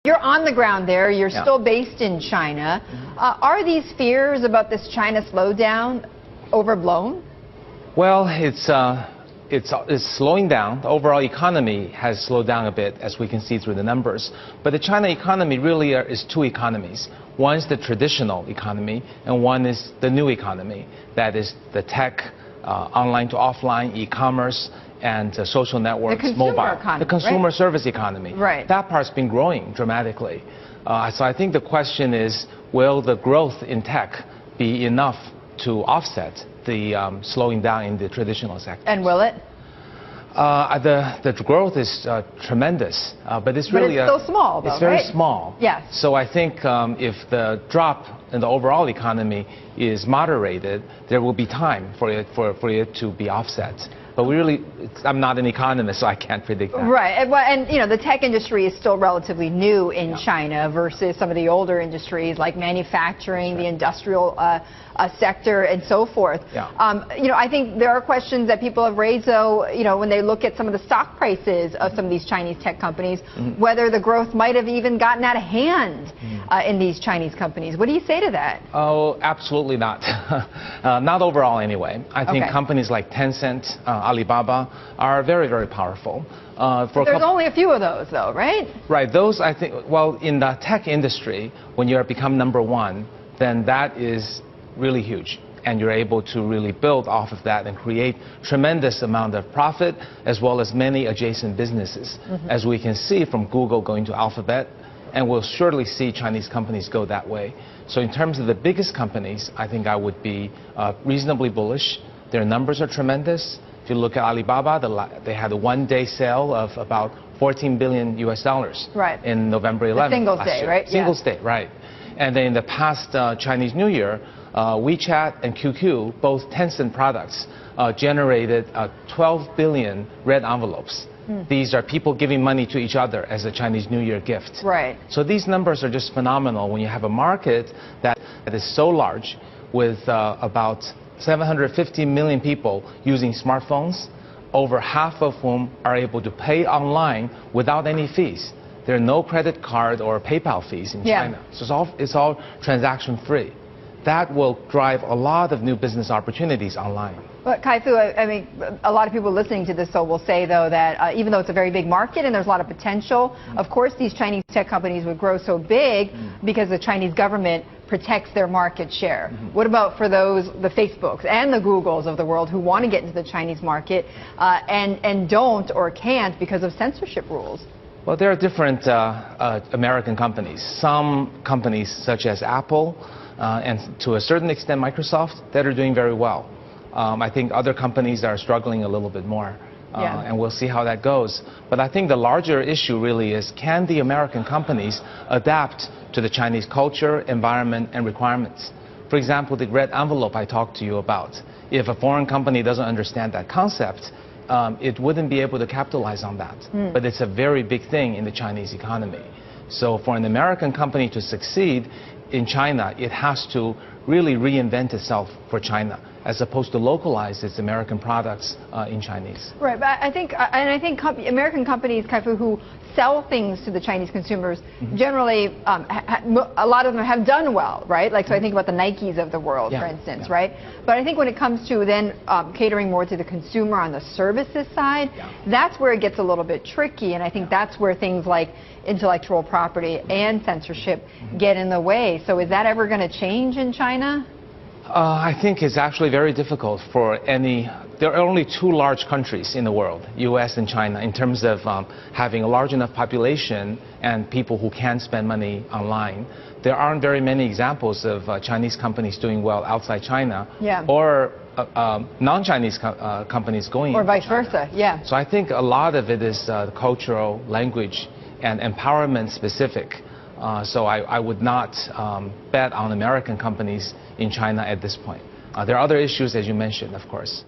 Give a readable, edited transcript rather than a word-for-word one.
You're on the ground there. You're still based in China. Are these fears about this China slowdown overblown? Well, it's slowing down. The overall economy has slowed down a bit, as we can see through the numbers. But the China economy really is two economies. One is the traditional economy, and one is the new economy. That is the tech, online to offline, e-commerce, and social networks, mobile. Economy, the consumer right? service economy. Right. That part's been growing dramatically. So I think the question is, will the growth in tech be enough to offset the slowing down in the traditional sector? And will it? The growth is tremendous, but it's really still small, though, it's very right? small. Yes. So I think if the drop in the overall economy is moderated, there will be time for it to be offset. But I'm not an economist, so I can't predict that. Right, and you know, the tech industry is still relatively new in China versus some of the older industries like manufacturing, the industrial sector, and so forth. You know, I think there are questions that people have raised, though, you know, when they look at some of the stock prices of some of these Chinese tech companies, whether the growth might have even gotten out of hand in these Chinese companies. What do you say to that? Oh, absolutely not. Not overall, anyway. I think companies like Tencent, Alibaba are very, very powerful. There's only a few of those, though, right? Right. Those, I think, well, in the tech industry, when you become number one, then that is really huge. And you're able to really build off of that and create tremendous amount of profit, as well as many adjacent businesses, as we can see from Google going to Alphabet. And we'll surely see Chinese companies go that way. So in terms of the biggest companies, I think I would be reasonably bullish. Their numbers are tremendous. If you look at Alibaba, they had a one-day sale of about $14 billion in November 11th. Singles Day, right? Singles Day, right. And then in the past Chinese New Year, WeChat and QQ, both Tencent products, generated 12 billion red envelopes. These are people giving money to each other as a Chinese New Year gift. Right. So these numbers are just phenomenal when you have a market that is so large, with about 750 million people using smartphones, over half of whom are able to pay online without any fees. There are no credit card or PayPal fees in China. So it's all transaction free. That will drive a lot of new business opportunities online. But Kai-Fu, I mean, a lot of people listening to this will say, though, that even though it's a very big market and there's a lot of potential, of course these Chinese tech companies would grow so big because the Chinese government protects their market share. What about for those, the Facebooks and the Googles of the world, who want to get into the Chinese market and don't or can't because of censorship rules? Well, there are different American companies. Some companies, such as Apple, and to a certain extent Microsoft, that are doing very well. I think other companies are struggling a little bit more, and we'll see how that goes. But I think the larger issue really is, can the American companies adapt to the Chinese culture, environment, and requirements? For example, the red envelope I talked to you about. If a foreign company doesn't understand that concept, it wouldn't be able to capitalize on that. But it's a very big thing in the Chinese economy. So for an American company to succeed in China, it has to really reinvent itself for China, as opposed to localize its American products in Chinese. Right, but I think American companies, Kai-Fu, who sell things to the Chinese consumers, generally, a lot of them have done well, right? Like, so I think about the Nikes of the world, for instance, right? But I think when it comes to then catering more to the consumer on the services side, that's where it gets a little bit tricky, and I think that's where things like intellectual property and censorship get in the way. So is that ever going to change in China? I think it's actually very difficult for any. There are only two large countries in the world, US and China, in terms of having a large enough population and people who can spend money online. There aren't very many examples of Chinese companies doing well outside China, or non-Chinese companies going. Or vice versa, So I think a lot of it is cultural, language, and empowerment specific. So I would not bet on American companies in China at this point. There are other issues, as you mentioned, of course.